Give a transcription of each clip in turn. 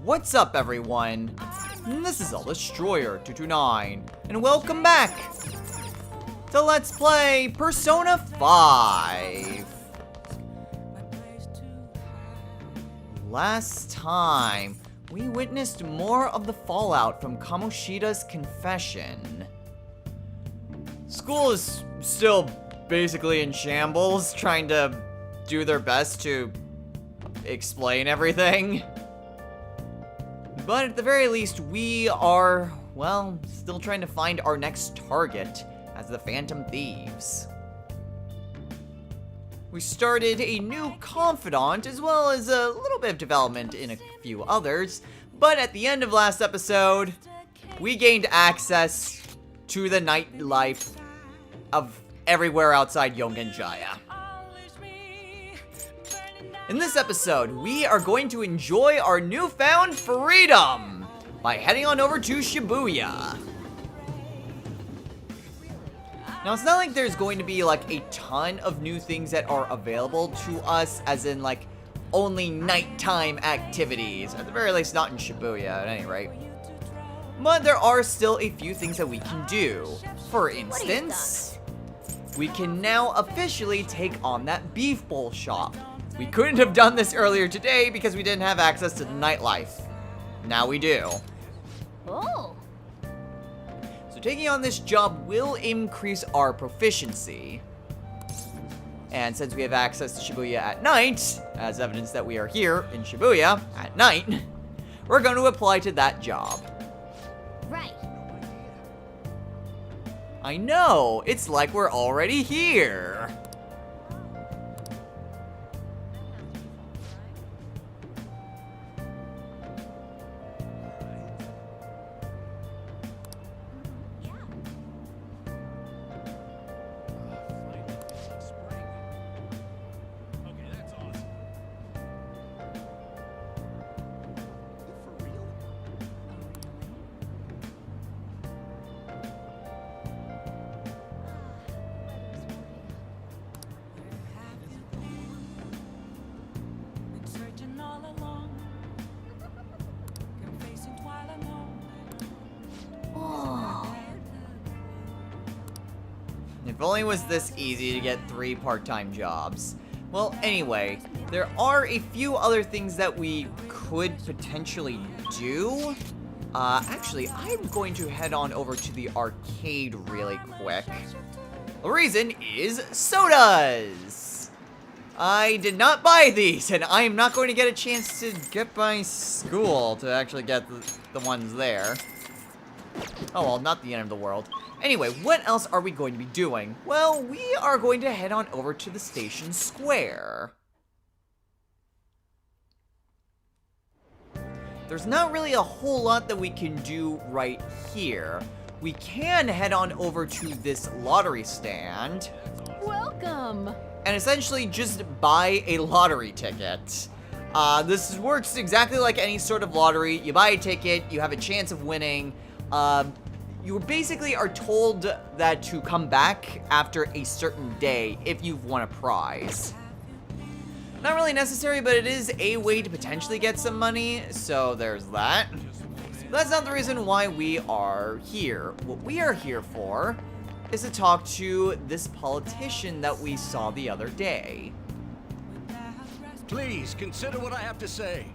What's up, everyone? This is Destroyer 229, and welcome back to Let's Play Persona 5. Last time, we witnessed more of the fallout from Kamoshida's confession. School is still basically in shambles, trying to do their best to explain everything. But at the very least, we are, well, still trying to find our next target as the Phantom Thieves. We started a new confidant, as well as a little bit of development in a few others, but at the end of last episode, we gained access to the nightlife of everywhere outside Yongen-Jaya. In this episode, we are going to enjoy our newfound freedom by heading on over to Shibuya. Now, it's not like there's going to be like a ton of new things that are available to us, as in like only nighttime activities, at the very least not in Shibuya at any rate. But there are still a few things that we can do. For instance, we can now officially take on that beef bowl shop. We couldn't have done this earlier today because we didn't have access to the nightlife. Now we do. Oh. So taking on this job will increase our proficiency. And since we have access to Shibuya at night, as evidence that we are here in Shibuya at night, we're going to apply to that job. Right. I know, it's like we're already here. If only it was this easy to get 3 part-time jobs. Well, anyway, there are a few other things that we could potentially do. Actually, I'm going to head on over to the arcade really quick. The reason is sodas! I did not buy these, and I am not going to get a chance to get by school to actually get the ones there. Oh, well, not the end of the world. Anyway, what else are we going to be doing? Well, we are going to head on over to the station square. There's not really a whole lot that we can do right here. We can head on over to this lottery stand. Welcome. And essentially just buy a lottery ticket. This works exactly like any sort of lottery. You buy a ticket, you have a chance of winning. You basically are told that to come back after a certain day if you've won a prize. Not really necessary, but it is a way to potentially get some money, so there's that. But that's not the reason why we are here. What we are here for is to talk to this politician that we saw the other day. Please consider what I have to say.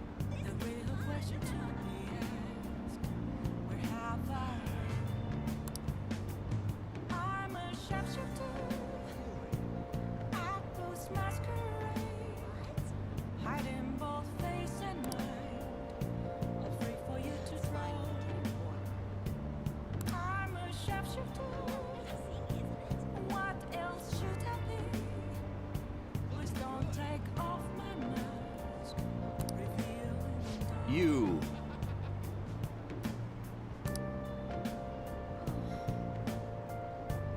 You.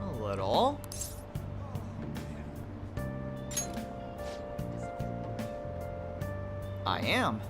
A little. I am.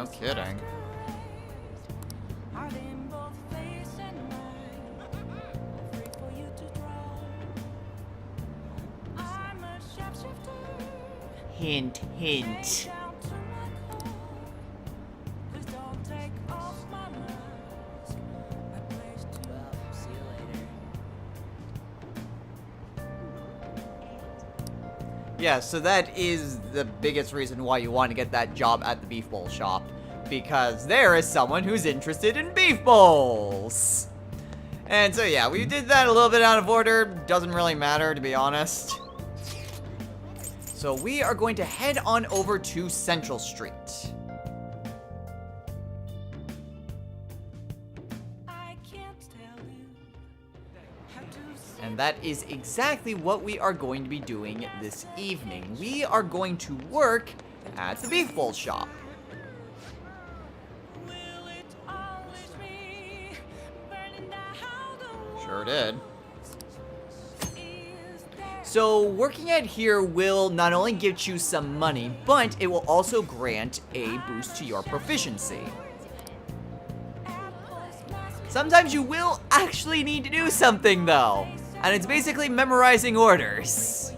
no kidding. Hint, hint. Yeah, so that is the biggest reason why you want to get that job at the beef bowl shop. Because there is someone who's interested in beef bowls. And so yeah, we did that a little bit out of order. Doesn't really matter, to be honest. So we are going to head on over to Central Street. And that is exactly what we are going to be doing this evening. We are going to work at the beef bowl shop. Sure did. So working at here will not only get you some money, but it will also grant a boost to your proficiency. Sometimes you will actually need to do something though, and it's basically memorizing orders.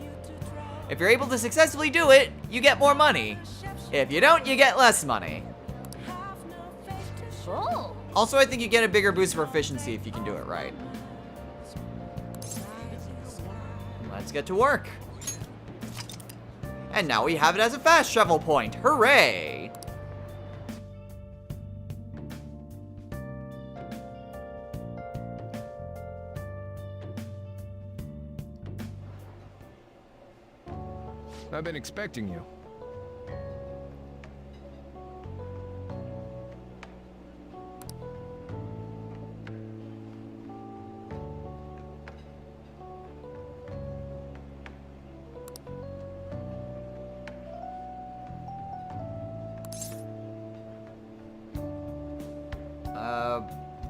If you're able to successfully do it, you get more money. If you don't, you get less money. Oh. Also, I think you get a bigger boost of proficiency if you can do it right. Let's get to work. And now we have it as a fast travel point. Hooray! I've been expecting you.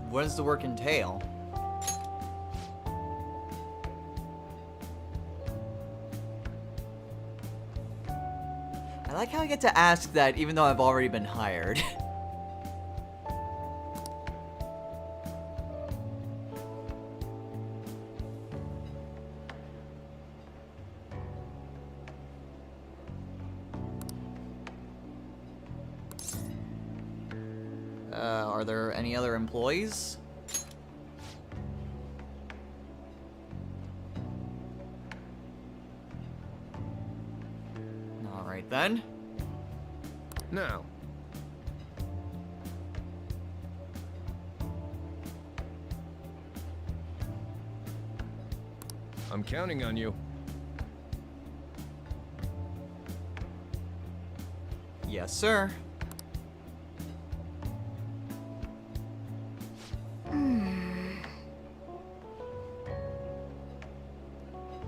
What does the work entail? I like how I get to ask that even though I've already been hired. Are there any other employees? Alright then. Now. I'm counting on you. Yes, sir.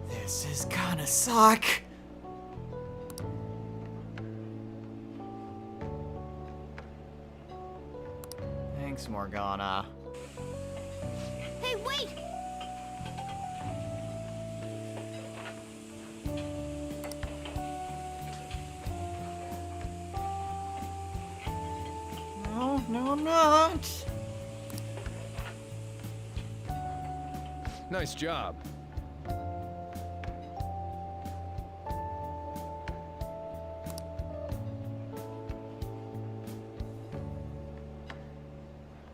This is gonna suck. Thanks, Morgana. Hey, wait! No, I'm not. Nice job.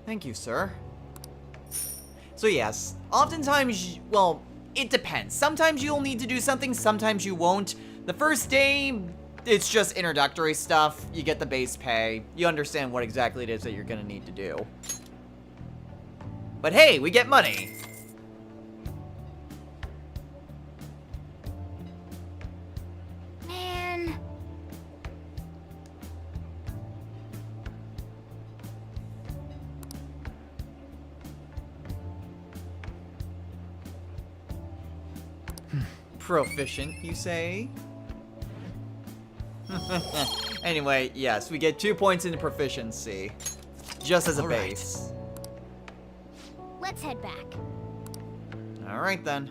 Thank you, sir. So yes, oftentimes, well, it depends. Sometimes you'll need to do something, sometimes you won't. The first day, it's just introductory stuff. You get the base pay. You understand what exactly it is that you're gonna need to do. But hey, we get money. Man. Proficient, you say? Anyway, yes, we get 2 points into proficiency. Just as a base. Let's head back. Alright then.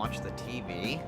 watch the TV.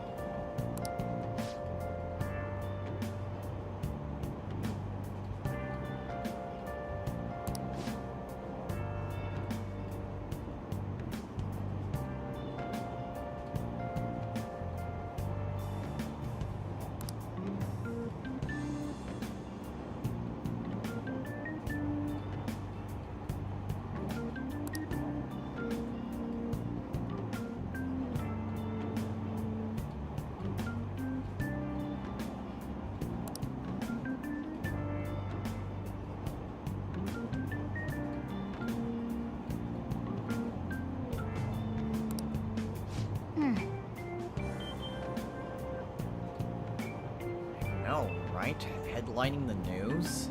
No, right? Headlining the news?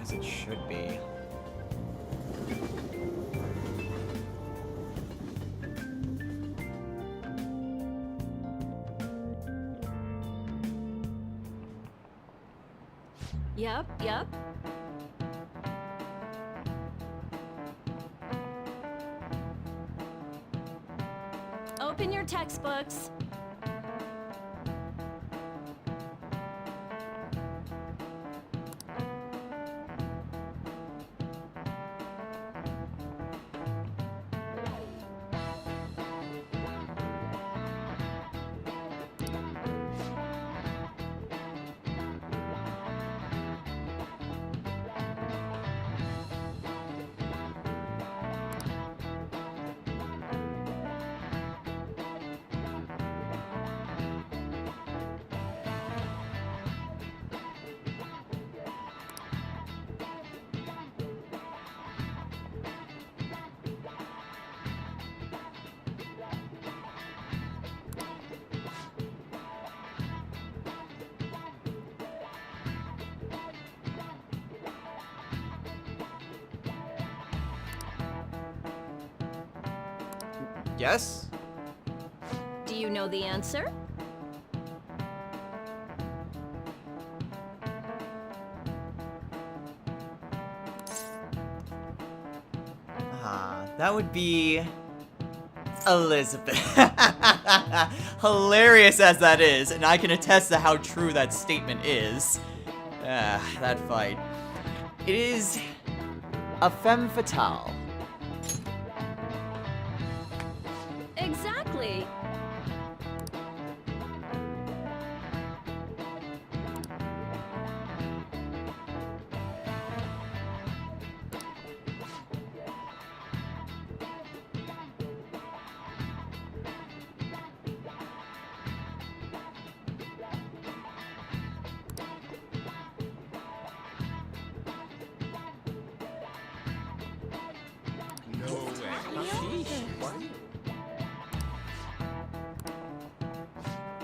As it should be. Yep. Open your textbooks. Yes? Do you know the answer? That would be Elizabeth. Hilarious as that is, and I can attest to how true that statement is. That fight. It is a femme fatale. Exactly.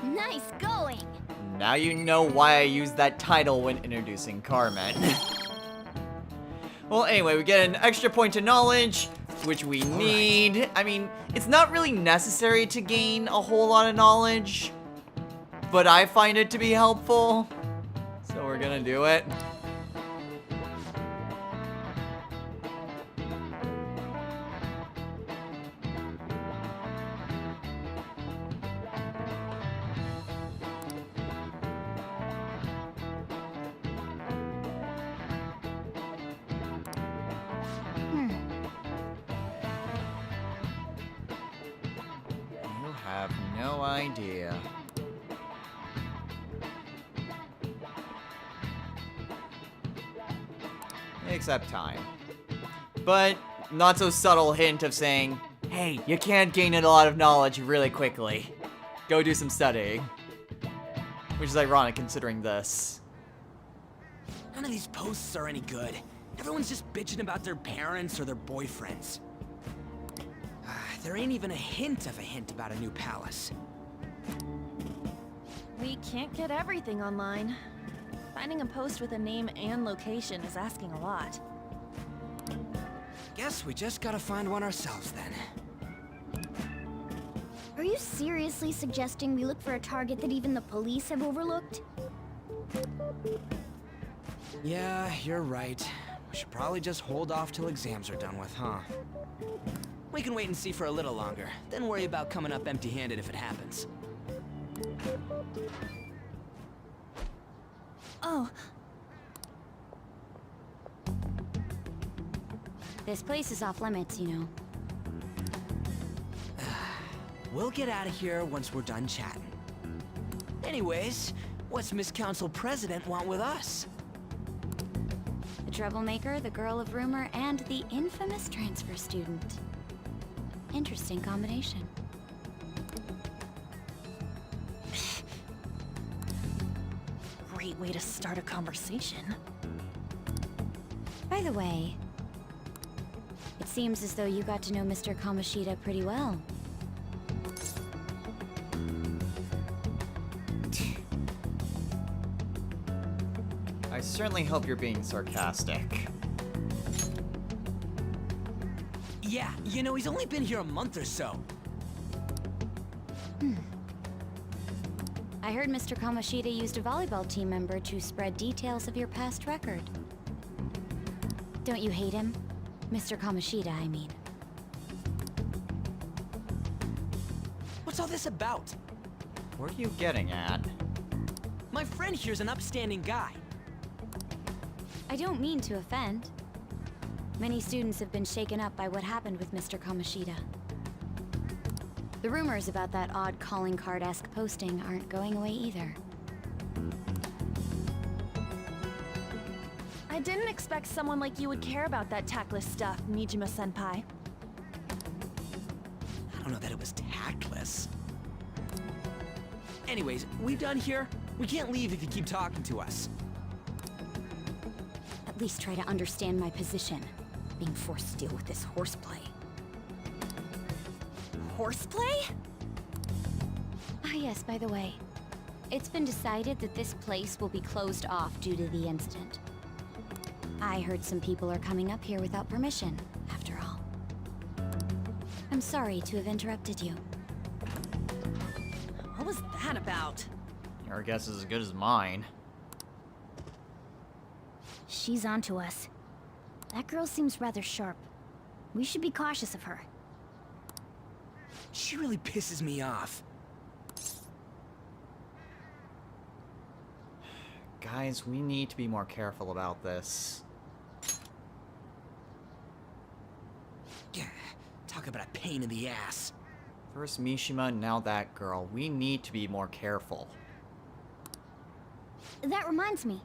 Nice going. Now you know why I used that title when introducing Carmen. Well, anyway, we get an extra point of knowledge, which we need. I mean, it's not really necessary to gain a whole lot of knowledge, but I find it to be helpful, so we're gonna do it. You have no idea. Except time. But not so subtle hint of saying, hey, you can't gain a lot of knowledge really quickly. Go do some studying. Which is ironic considering this. None of these posts are any good. Everyone's just bitching about their parents or their boyfriends. There ain't even a hint about a new palace. We can't get everything online. Finding a post with a name and location is asking a lot. Guess we just gotta find one ourselves then. Are you seriously suggesting we look for a target that even the police have overlooked? Yeah, you're right. We should probably just hold off till exams are done with, huh? We can wait and see for a little longer, then worry about coming up empty-handed if it happens. Oh, This place is off limits, you know. We'll get out of here once we're done chatting. Anyways, what's Miss Council President want with us? The troublemaker, the girl of rumor, and the infamous transfer student. Interesting combination. great way to start a conversation. By the way, it seems as though you got to know Mr. Kamoshida pretty well. I certainly hope you're being sarcastic. Yeah, you know, he's only been here a month or so. I heard Mr. Kamoshida used a volleyball team member to spread details of your past record. Don't you hate him? Mr. Kamoshida, I mean. What's all this about? What are you getting at? My friend here's an upstanding guy. I don't mean to offend. Many students have been shaken up by what happened with Mr. Kamoshida. The rumors about that odd calling card-esque posting aren't going away either. I didn't expect someone like you would care about that tactless stuff, Mijima-senpai. I don't know that it was tactless. Anyways, we done here? We can't leave if you keep talking to us. At least try to understand my position, being forced to deal with this horseplay. Horseplay? Ah yes, by the way. It's been decided that this place will be closed off due to the incident. I heard some people are coming up here without permission, after all. I'm sorry to have interrupted you. What was that about? Your guess is as good as mine. She's onto us. That girl seems rather sharp. We should be cautious of her. She really pisses me off. Guys, we need to be more careful about this. Yeah, talk about a pain in the ass. First Mishima, now that girl. We need to be more careful. That reminds me.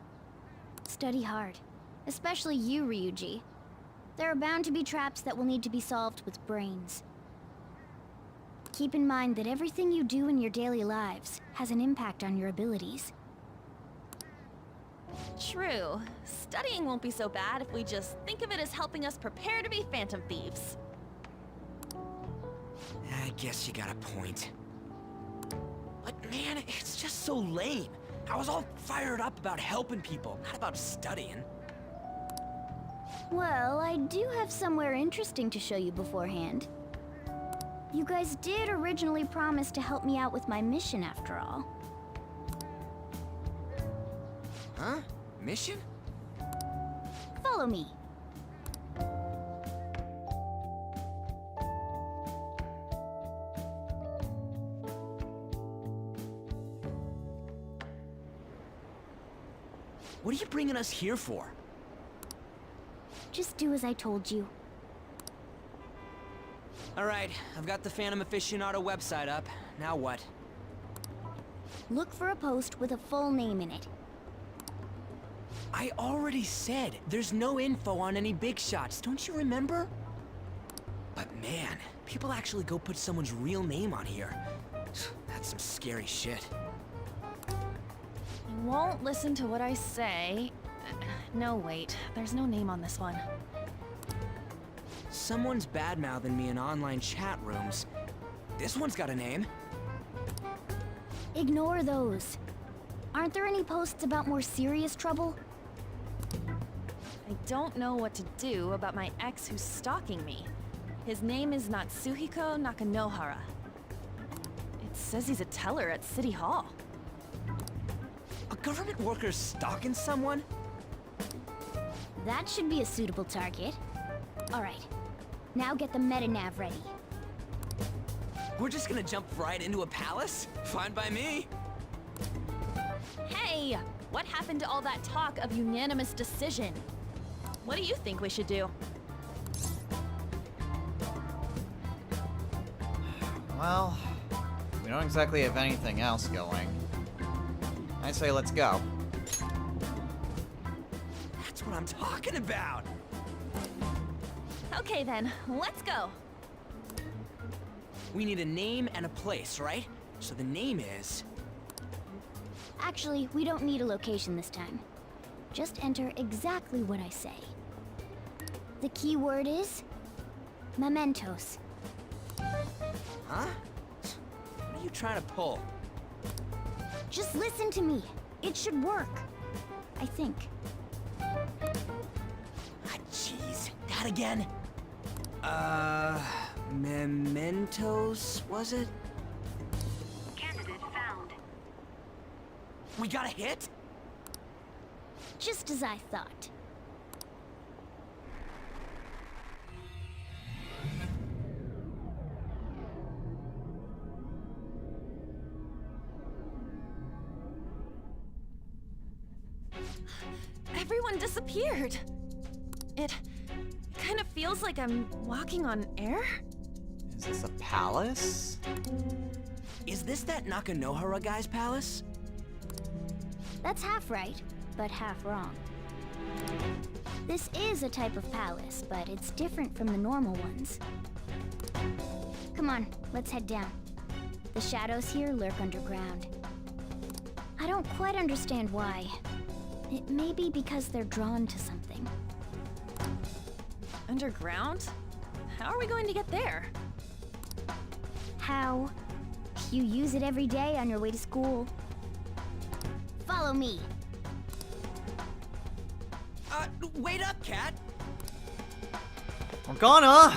Study hard. Especially you, Ryuji. There are bound to be traps that will need to be solved with brains. Keep in mind that everything you do in your daily lives has an impact on your abilities. True. Studying won't be so bad if we just think of it as helping us prepare to be phantom thieves. I guess you got a point. But man, it's just so lame. I was all fired up about helping people, not about studying. Well, I do have somewhere interesting to show you beforehand. You guys did originally promise to help me out with my mission after all. Huh? Mission? Follow me. What are you bringing us here for? Just do as I told you. Alright, I've got the Phantom Aficionado website up. Now what? Look for a post with a full name in it. I already said, there's no info on any big shots, don't you remember? But man, people actually go put someone's real name on here. That's some scary shit. You won't listen to what I say. No, wait. There's no name on this one. Someone's bad-mouthing me in online chat rooms. This one's got a name. Ignore those. Aren't there any posts about more serious trouble? I don't know what to do about my ex who's stalking me. His name is Natsuhiko Nakanohara. It says he's a teller at City Hall. A government worker stalking someone? That should be a suitable target. Alright, now get the meta-nav ready. We're just gonna jump right into a palace? Fine by me. Hey! What happened to all that talk of unanimous decision? What do you think we should do? Well, we don't exactly have anything else going. I say let's go. That's what I'm talking about. Okay then, let's go. We need a name and a place, right? So the name is... Actually, we don't need a location this time. Just enter exactly what I say. The key word is... Mementos. Huh? What are you trying to pull? Just listen to me. It should work. I think. Ah, jeez. That again? Mementos, was it? Candidate found. We got a hit? Just as I thought. Everyone disappeared. It kind of feels like I'm walking on air. Is this a palace? Is this that Nakanohara guy's palace? That's half right, but half wrong. This is a type of palace, but it's different from the normal ones. Come on, let's head down. The shadows here lurk underground. I don't quite understand why. It may be because they're drawn to something. Underground? How are we going to get there? How? You use it every day on your way to school. Follow me. Wait up, Cat! Morgana!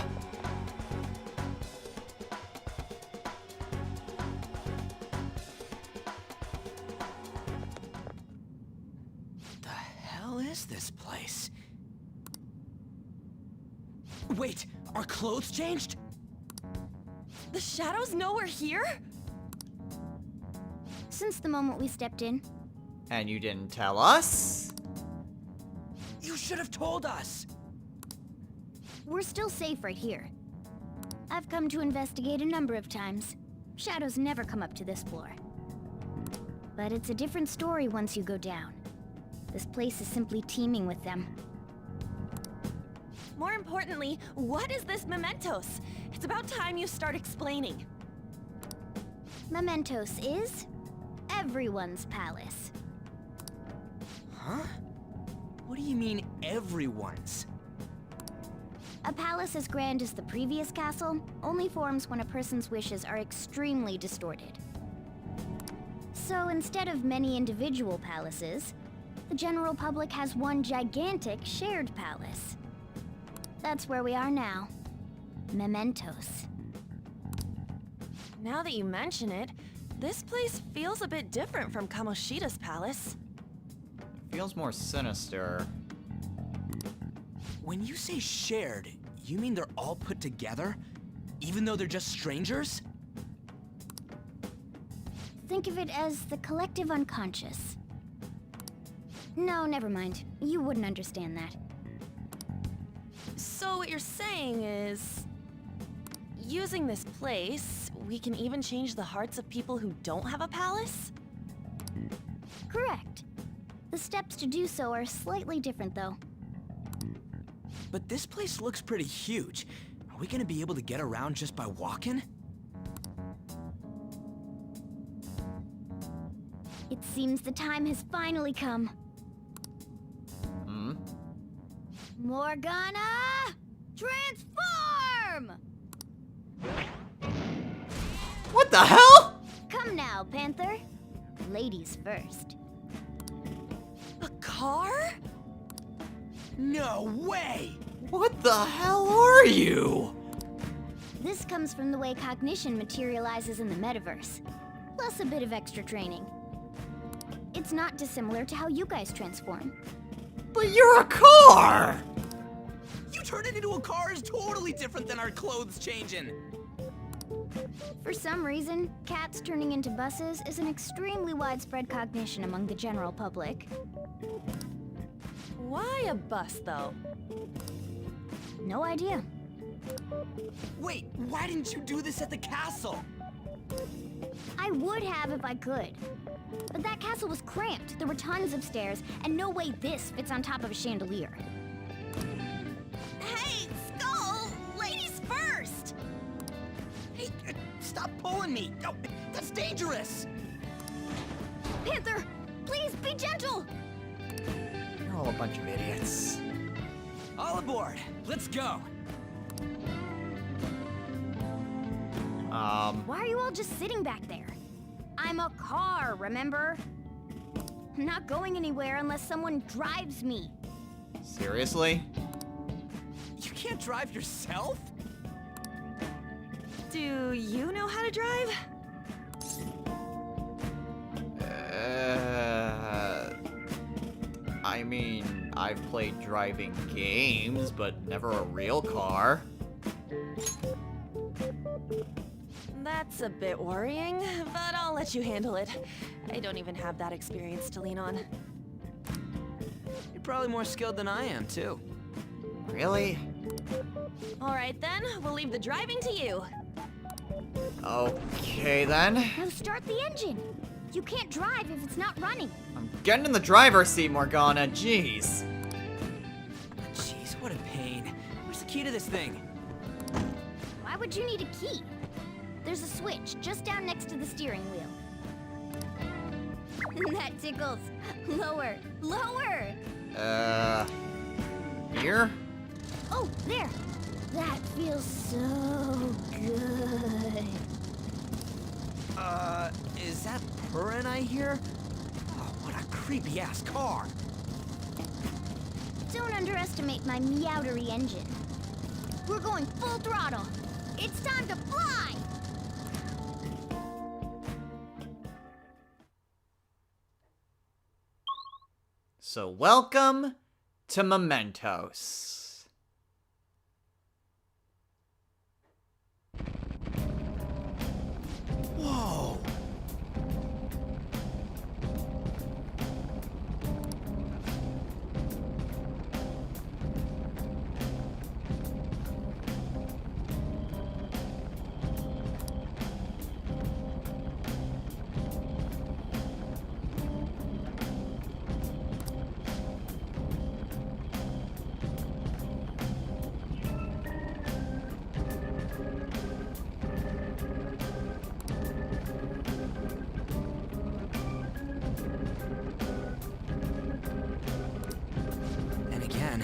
The hell is this place? Wait, our clothes changed? The shadows know we're here? Since the moment we stepped in, And you didn't tell us? You should have told us! we're still safe right here. I've come to investigate a number of times. Shadows never come up to this floor. But it's a different story once you go down. This place is simply teeming with them. More importantly, what is this Mementos? It's about time you start explaining. Mementos is everyone's palace. Huh? What do you mean, everyone's? A palace as grand as the previous castle only forms when a person's wishes are extremely distorted. So instead of many individual palaces, the general public has one gigantic shared palace. That's where we are now. Mementos. Now that you mention it, this place feels a bit different from Kamoshida's palace. Feels more sinister. When you say shared, you mean they're all put together? Even though they're just strangers? Think of it as the collective unconscious. No, never mind. You wouldn't understand that. So what you're saying is... using this place, we can even change the hearts of people who don't have a palace? Correct. The steps to do so are slightly different, though. But this place looks pretty huge. Are we gonna be able to get around just by walking? It seems the time has finally come. Hmm? Morgana! Transform! What the hell? Come now, Panther. Ladies first. A car? No way! What the hell are you? This comes from the way cognition materializes in the metaverse, plus a bit of extra training. It's not dissimilar to how you guys transform. But you're a car! You turn it into a car is totally different than our clothes changing. For some reason, cats turning into buses is an extremely widespread cognition among the general public. Why a bus, though? No idea. Wait, why didn't you do this at the castle? I would have if I could. But that castle was cramped. There were tons of stairs, and no way this fits on top of a chandelier. Hey, Skull! Ladies first! Hey, stop pulling me. No, that's dangerous. Panther, please be gentle! You're all a bunch of idiots. All aboard. Let's go. Why are you all just sitting back there? I'm a car, remember? I'm not going anywhere unless someone drives me. Seriously? You can't drive yourself? Do you know how to drive? I mean, I've played driving games, but never a real car. That's a bit worrying, but I'll let you handle it. I don't even have that experience to lean on. You're probably more skilled than I am, too. Really? All right then, we'll leave the driving to you. Okay then. Now start the engine. You can't drive if it's not running. I'm getting in the driver's seat, Morgana. Jeez. Jeez, what a pain. Where's the key to this thing? Why would you need a key? There's a switch just down next to the steering wheel. That tickles. Lower, lower! Here? Oh, there! That feels so good. Is that purring I hear? Oh, what a creepy-ass car. Don't underestimate my meowdery engine. We're going full throttle. It's time to fly! So welcome to Mementos. Whoa. And again.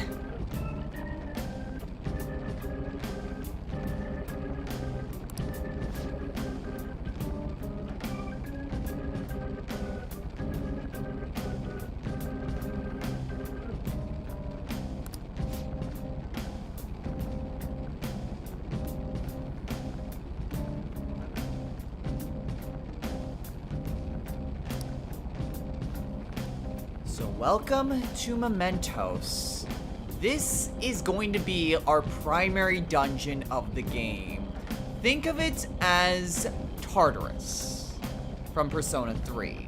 So welcome to Mementos. This is going to be our primary dungeon of the game. Think of it as Tartarus from Persona 3.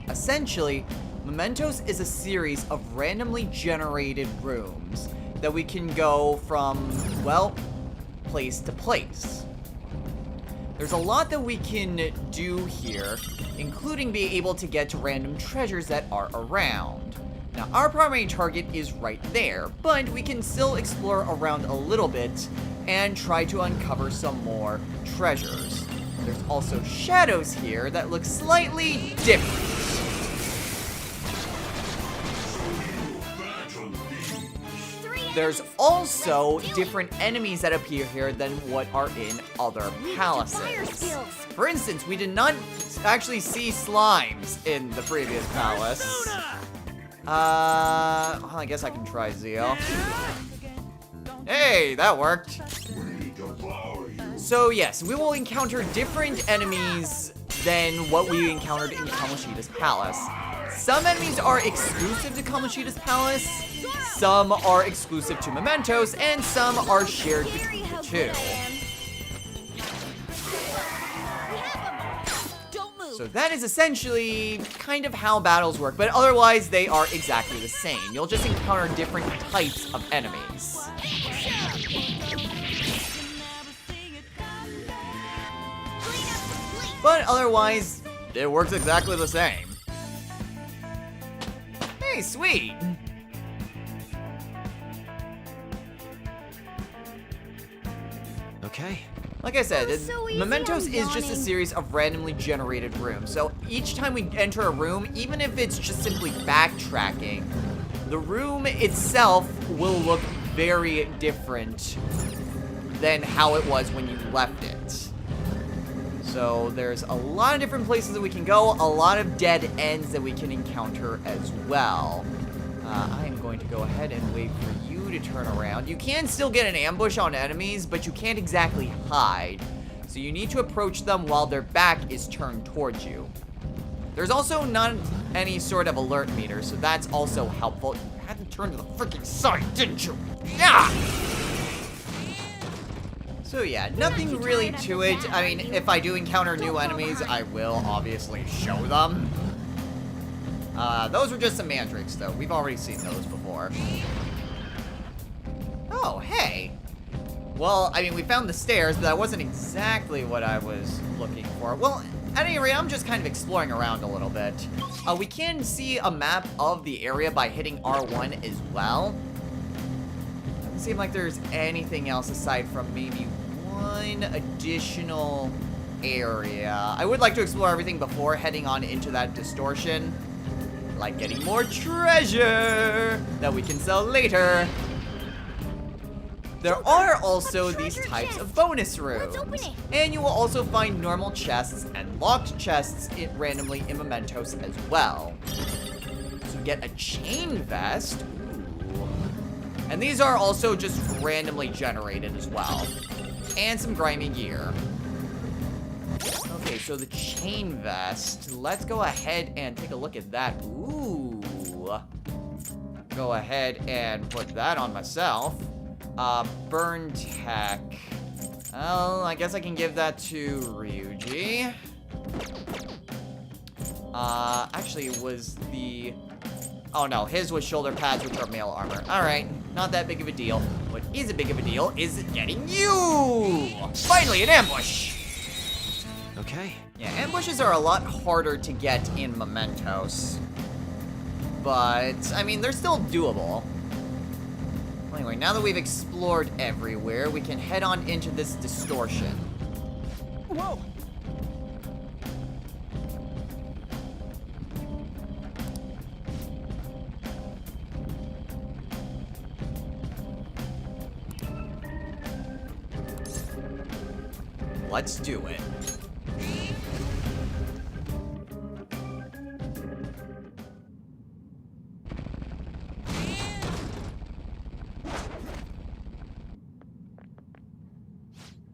Essentially, Mementos is a series of randomly generated rooms that we can go from, well, place to place. There's a lot that we can do here, including be able to get to random treasures that are around. Now, our primary target is right there, but we can still explore around a little bit and try to uncover some more treasures. There's also shadows here that look slightly different. There's also different enemies that appear here than what are in other palaces. For instance, we did not actually see slimes in the previous palace. Well, I guess I can try Zio. Hey, that worked. So yes, we will encounter different enemies than what we encountered in Kamoshida's palace. Some enemies are exclusive to Kamoshida's palace, some are exclusive to Mementos, and some are shared between the two. So that is essentially kind of how battles work, but otherwise they are exactly the same. You'll just encounter different types of enemies. But otherwise, it works exactly the same. Hey, sweet! Okay. Like I said, so easy, Mementos I'm is just a yawning. series of randomly generated rooms. So each time we enter a room, even if it's just simply backtracking, the room itself will look very different than how it was when you left it. So there's a lot of different places that we can go, a lot of dead ends that we can encounter as well. I am going to go ahead and wait for you to turn around. You can still get an ambush on enemies, but you can't exactly hide. So you need to approach them while their back is turned towards you. There's also not any sort of alert meter, so that's also helpful. You had to turn to the freaking side, didn't you? Yeah! So yeah, nothing really to it. I mean, if I do encounter new enemies, I will obviously show them. Those were just some mandrakes, though. We've already seen those before. Oh, hey. Well, I mean, we found the stairs, but that wasn't exactly what I was looking for. Well, at any rate, I'm just kind of exploring around a little bit. We can see a map of the area by hitting R1 as well. Doesn't seem like there's anything else aside from maybe one additional area. I would like to explore everything before heading on into that distortion. Like getting more treasure that we can sell later. There are also these types of bonus rooms. And you will also find normal chests and locked chests randomly in Mementos as well. So get a chain vest. Ooh. And these are also just randomly generated as well. And some grimy gear. Okay, so the chain vest. Let's go ahead and take a look at that. Ooh. Go ahead and put that on myself. Burn tech. Well, I guess I can give that to Ryuji. Actually, it was the... Oh no, his was shoulder pads, which are mail armor. Alright, not that big of a deal. What is a big of a deal is getting you! Finally, an ambush! Okay. Yeah, ambushes are a lot harder to get in Mementos. But, I mean, they're still doable. Anyway, now that we've explored everywhere, we can head on into this distortion. Whoa! Let's do it.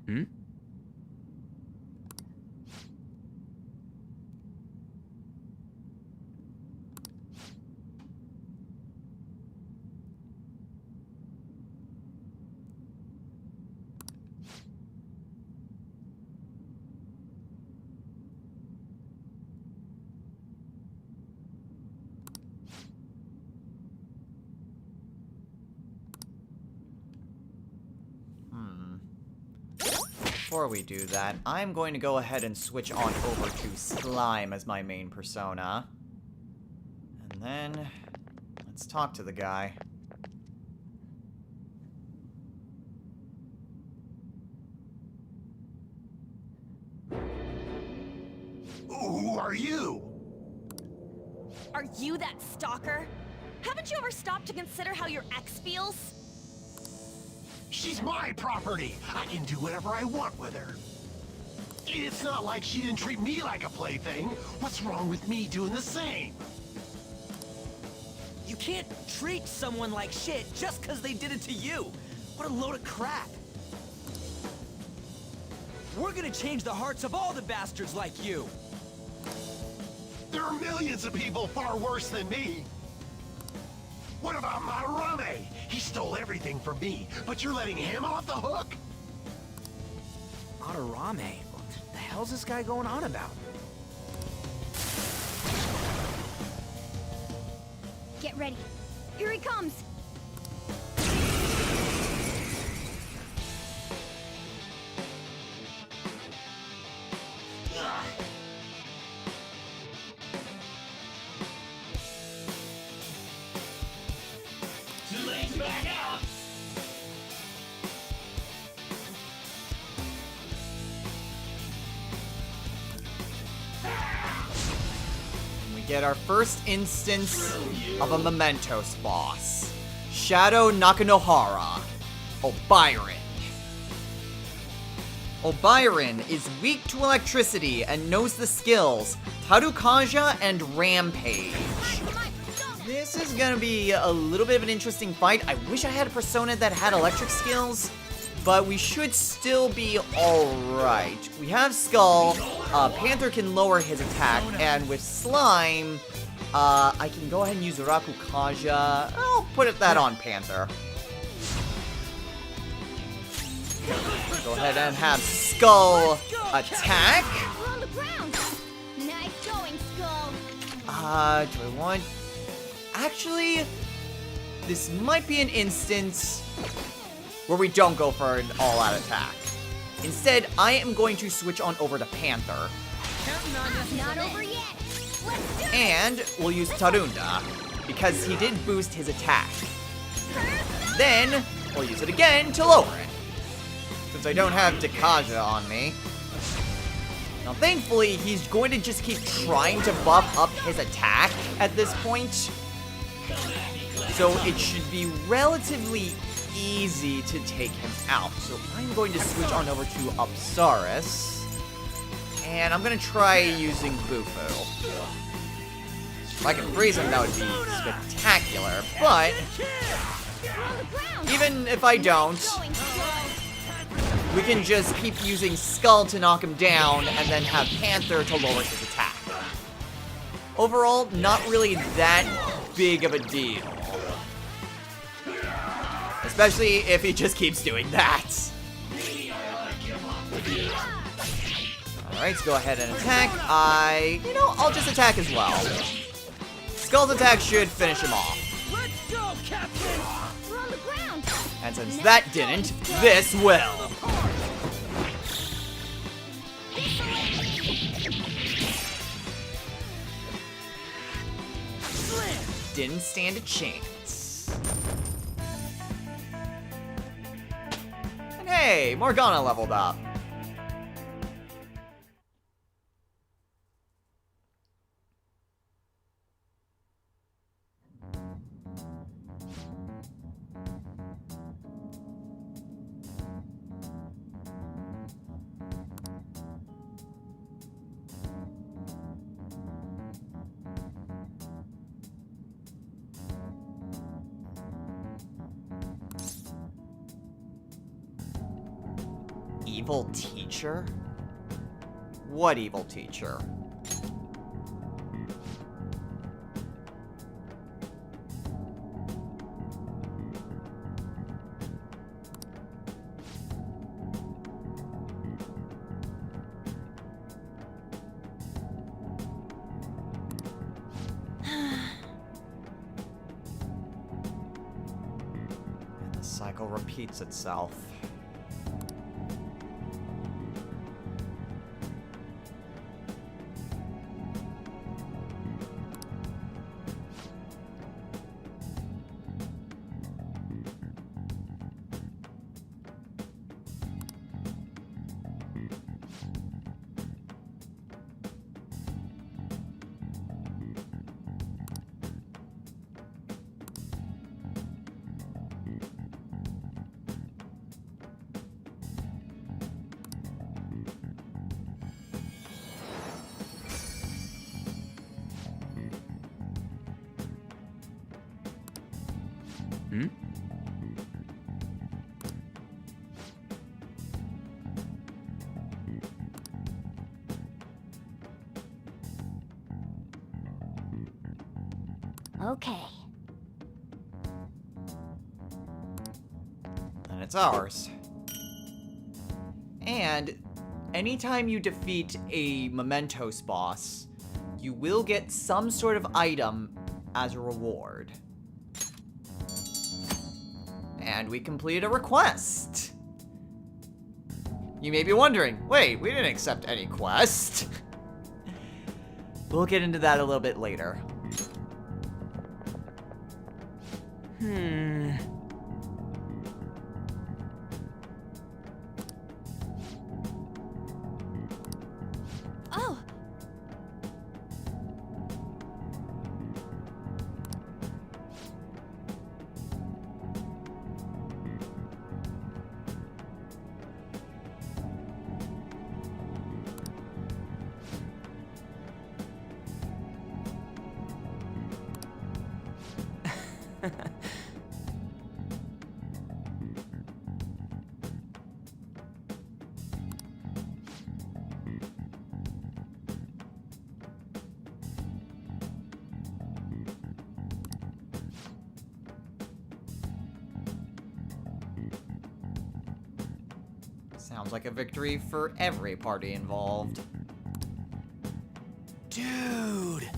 Hmm? Before we do that, I'm going to go ahead and switch on over to Slime as my main persona. And then, let's talk to the guy. Who are you? Are you that stalker? Haven't you ever stopped to consider how your ex feels? She's my property. I can do whatever I want with her. It's not like she didn't treat me like a plaything. What's wrong with me doing the same? You can't treat someone like shit just because they did it to you. What a load of crap. We're gonna change the hearts of all the bastards like you. There are millions of people far worse than me. What about Madarame? He stole everything from me, but you're letting him off the hook? Madarame? What the hell's this guy going on about? Get ready. Here he comes. We get our first instance of a Mementos boss. Shadow Nakanohara. Obyron. Obyron is weak to electricity and knows the skills Tarukaja and Rampage. This is gonna be a little bit of an interesting fight. I wish I had a persona that had electric skills, but we should still be alright. We have Skull, Panther can lower his attack, and with Slime, I can go ahead and use Rakukaja. I'll put that on Panther. Go ahead and have Skull attack. We're on the ground. Nice going, Skull. Do I want... Actually, this might be an instance where we don't go for an all-out attack. Instead, I am going to switch on over to Panther. Not over yet. Let's do it. And we'll use Tarunda, because he did boost his attack. Then, we'll use it again to lower it. Since I don't have Dekaja on me. Now, thankfully, he's going to just keep trying to buff up his attack at this point. So it should be relatively easy to take him out. So I'm going to switch on over to Upsaris. And I'm going to try using Bufu. If I can freeze him, that would be spectacular. But even if I don't, we can just keep using Skull to knock him down and then have Panther to lower his attack. Overall, not really that big of a deal. Especially if he just keeps doing that. Alright, let's go ahead and attack. I'll just attack as well. Skull's attack should finish him off. Let's go, Captain! We're on the ground. And since that didn't, this will. Didn't stand a chance. And hey, Morgana leveled up. Evil teacher? What evil teacher? And the cycle repeats itself. Okay. And it's ours. And anytime you defeat a Mementos boss, you will get some sort of item as a reward. And we completed a request. You may be wondering, wait, we didn't accept any quest. We'll get into that a little bit later. Oh! Sounds like a victory for every party involved. Dude!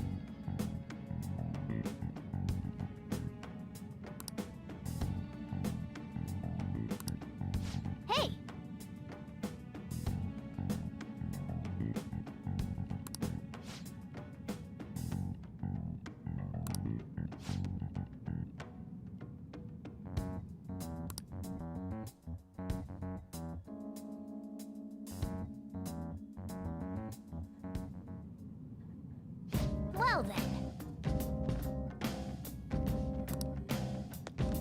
Hey! Well then.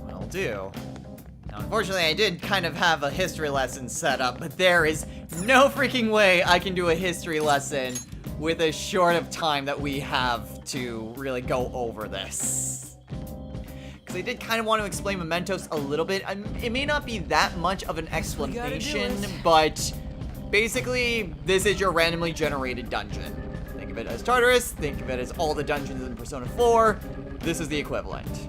Will do. Now, unfortunately, I did kind of have a history lesson set up, but there is no freaking way I can do a history lesson with as short of time that we have to really go over this. Because I did kind of want to explain Mementos a little bit. It may not be that much of an explanation, but basically, this is your randomly generated dungeon. Think of it as Tartarus, think of it as all the dungeons in Persona 4. This is the equivalent.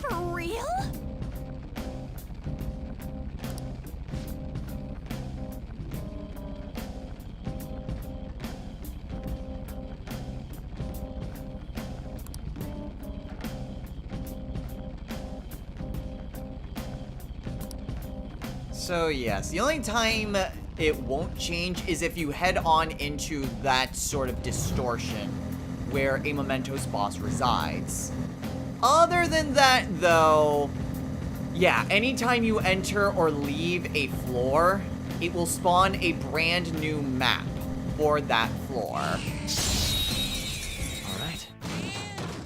For real? So yes, the only time it won't change is if you head on into that sort of distortion where a Mementos boss resides. Other than that, though, yeah, anytime you enter or leave a floor, it will spawn a brand new map for that floor. Alright.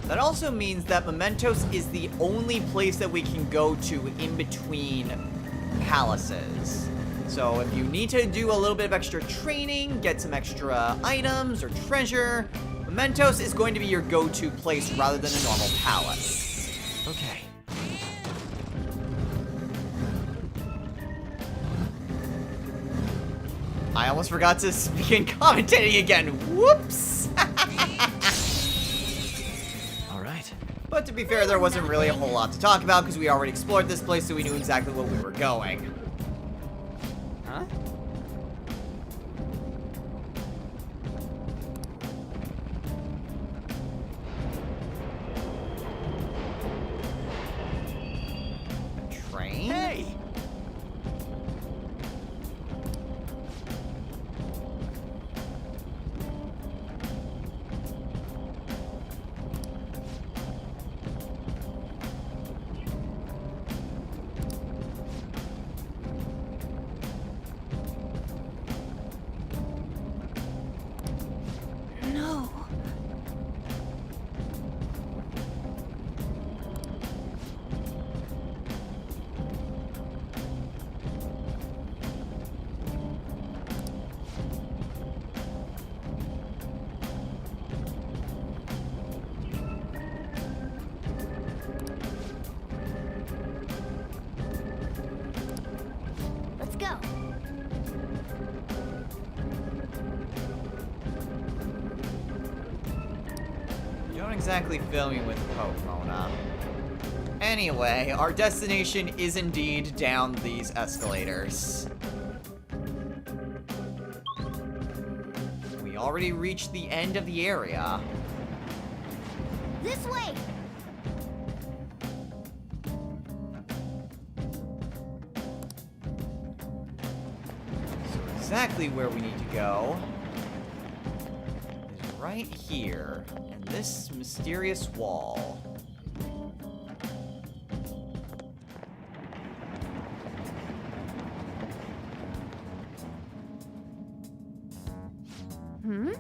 That also means that Mementos is the only place that we can go to in between palaces. So if you need to do a little bit of extra training, get some extra items or treasure, Mementos is going to be your go-to place rather than a normal palace. Okay. I almost forgot to begin commentating again. Whoops! Alright. But to be fair, there wasn't really a whole lot to talk about because we already explored this place, so we knew exactly where we were going. Huh? Train? Hey! No. exactly fill me with hope, Mona. Anyway, our destination is indeed down these escalators. We already reached the end of the area. This way! So exactly where we need to go is right here, and this mysterious wall. Hmm?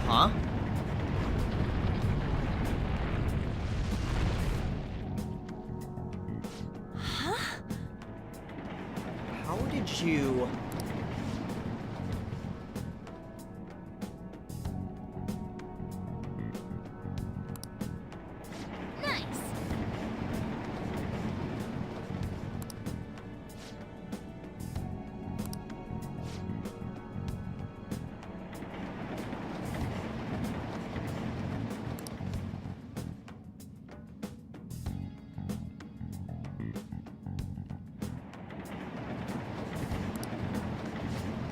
Huh? How did you... Nice!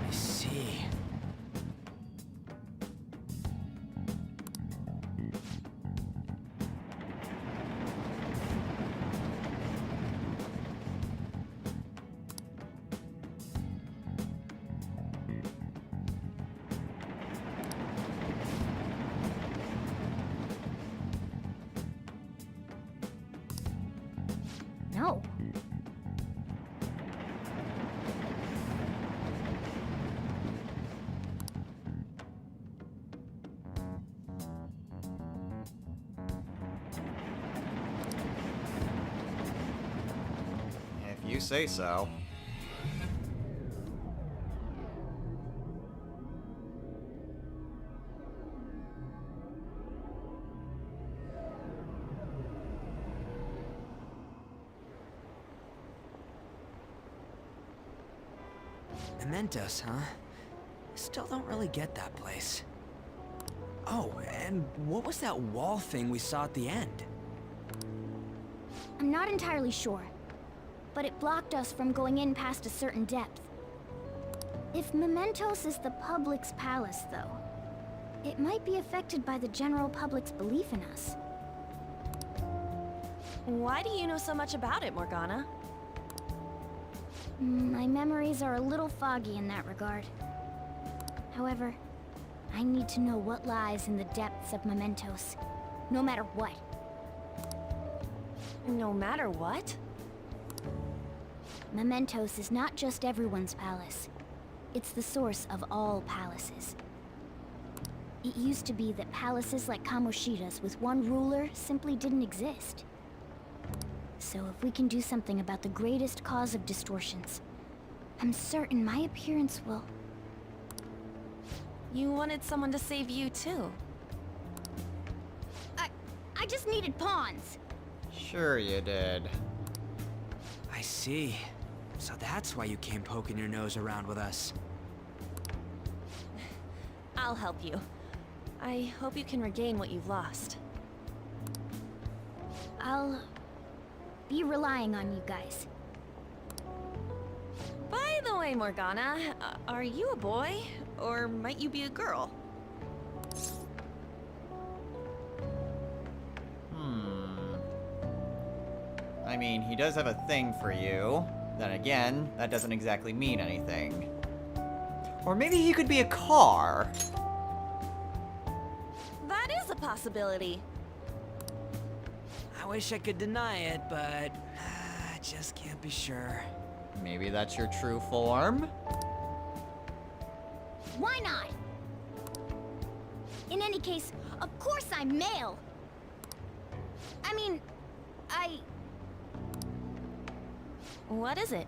I see. No. If you say so. Mementos, huh? Still don't really get that place. Oh, and what was that wall thing we saw at the end? I'm not entirely sure, but it blocked us from going in past a certain depth. If Mementos is the public's palace, though, it might be affected by the general public's belief in us. Why do you know so much about it, Morgana? My memories are a little foggy in that regard. However, I need to know what lies in the depths of Mementos, no matter what. No matter what? Mementos is not just everyone's palace. It's the source of all palaces. It used to be that palaces like Kamoshida's with one ruler simply didn't exist. So if we can do something about the greatest cause of distortions, I'm certain my appearance will... You wanted someone to save you, too. I just needed pawns! Sure you did. I see. So that's why you came poking your nose around with us. I'll help you. I hope you can regain what you've lost. I'll... be relying on you guys. By the way, Morgana, are you a boy? Or might you be a girl? I mean, he does have a thing for you. Then again, that doesn't exactly mean anything. Or maybe he could be a car. That is a possibility. I wish I could deny it, but I just can't be sure. Maybe that's your true form? Why not? In any case, of course I'm male. I mean, What is it?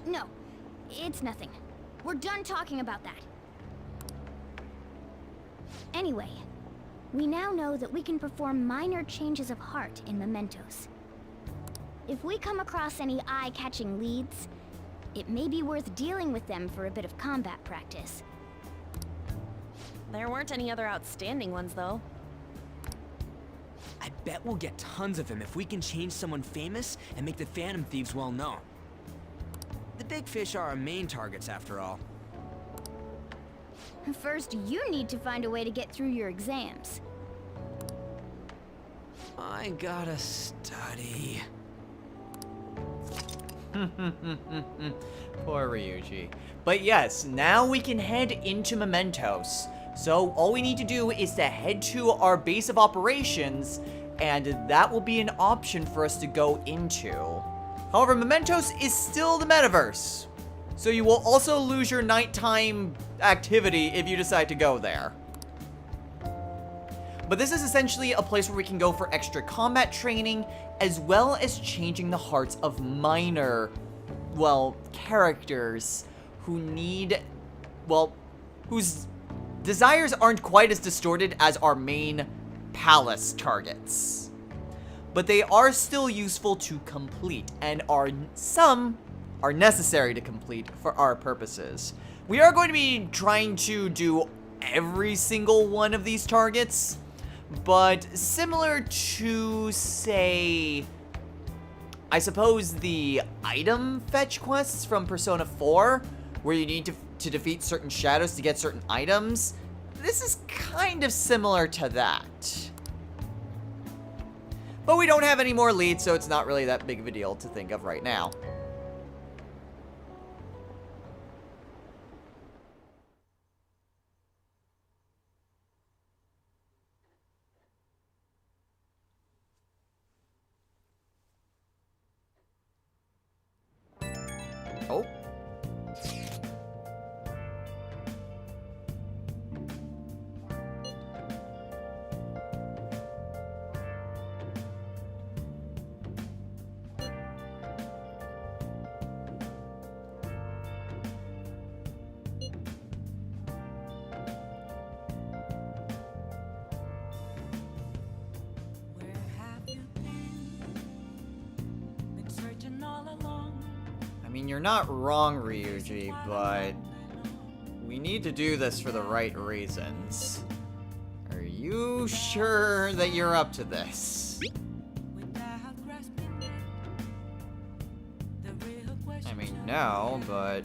No, it's nothing. We're done talking about that. Anyway, we now know that we can perform minor changes of heart in Mementos. If we come across any eye-catching leads, it may be worth dealing with them for a bit of combat practice. There weren't any other outstanding ones, though. I bet we'll get tons of them if we can change someone famous and make the Phantom Thieves well known. The big fish are our main targets, after all. First, you need to find a way to get through your exams. I gotta study. Poor Ryuji. But yes, now we can head into Mementos. So all we need to do is to head to our base of operations, and that will be an option for us to go into. However, Mementos is still the metaverse, so you will also lose your nighttime activity if you decide to go there. But this is essentially a place where we can go for extra combat training, as well as changing the hearts of minor, well, characters who need, well, whose desires aren't quite as distorted as our main palace targets. But they are still useful to complete, and some are necessary to complete for our purposes. We are going to be trying to do every single one of these targets, but similar to, say, I suppose the item fetch quests from Persona 4, where you need to defeat certain shadows to get certain items, this is kind of similar to that. But we don't have any more leads, so it's not really that big of a deal to think of right now. Oh. I mean, you're not wrong, Ryuji, but we need to do this for the right reasons. Are you sure that you're up to this? I mean, no, but...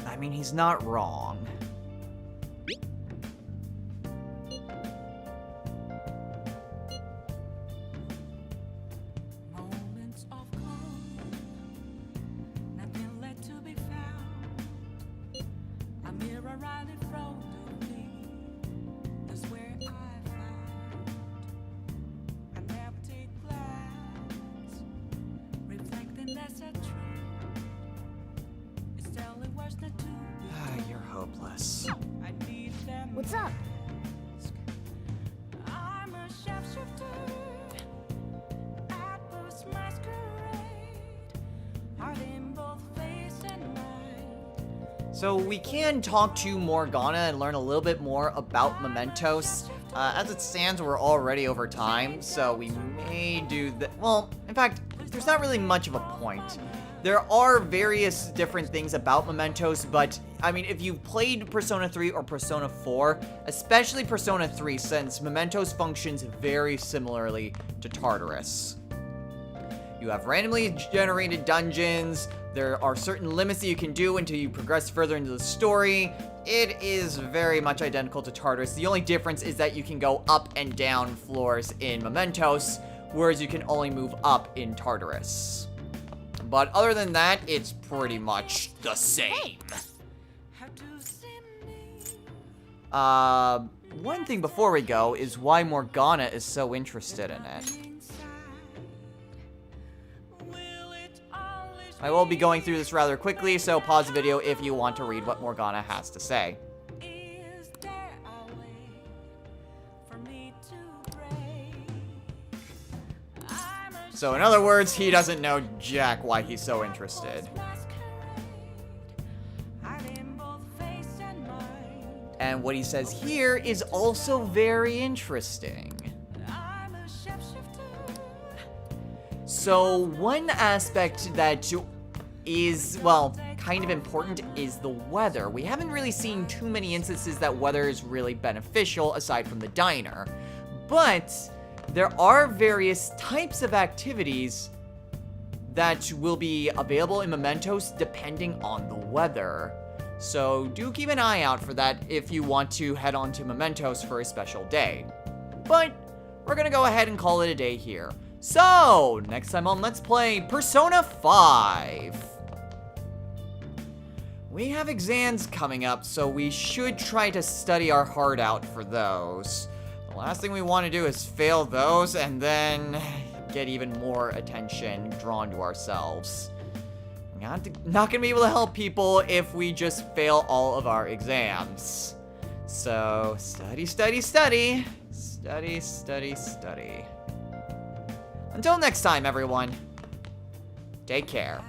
I mean, he's not wrong. Moments of calm, nothing left to be found. A mirror right in front of me, that's where I found an empty glass, reflecting that's a truth. It's telling words not to be. You're hopeless. I need them. What's up? I'm a shapeshifter at this masquerade, heart in both face and mind. So we can talk to Morgana and learn a little bit more about Mementos. As it stands, we're already over time, so we may do that. Well, in fact, there's not really much of a point. There are various different things about Mementos, but, I mean, if you've played Persona 3 or Persona 4, especially Persona 3, since Mementos functions very similarly to Tartarus. You have randomly generated dungeons, There are certain limits that you can do until you progress further into the story. It is very much identical to Tartarus. The only difference is that you can go up and down floors in Mementos, whereas you can only move up in Tartarus. But other than that, it's pretty much the same. One thing before we go is why Morgana is so interested in it. I will be going through this rather quickly, so pause the video if you want to read what Morgana has to say. So in other words, he doesn't know jack why he's so interested. And what he says here is also very interesting. So one aspect that is, well, kind of important is the weather. We haven't really seen too many instances that weather is really beneficial aside from the diner. But there are various types of activities that will be available in Mementos depending on the weather. So do keep an eye out for that if you want to head on to Mementos for a special day. But we're gonna go ahead and call it a day here. So, next time on Let's Play Persona 5. We have exams coming up, so we should try to study our heart out for those. The last thing we want to do is fail those and then get even more attention drawn to ourselves. Not gonna be able to help people if we just fail all of our exams. So, study, study, study. Study, study, study. Until next time, everyone. Take care.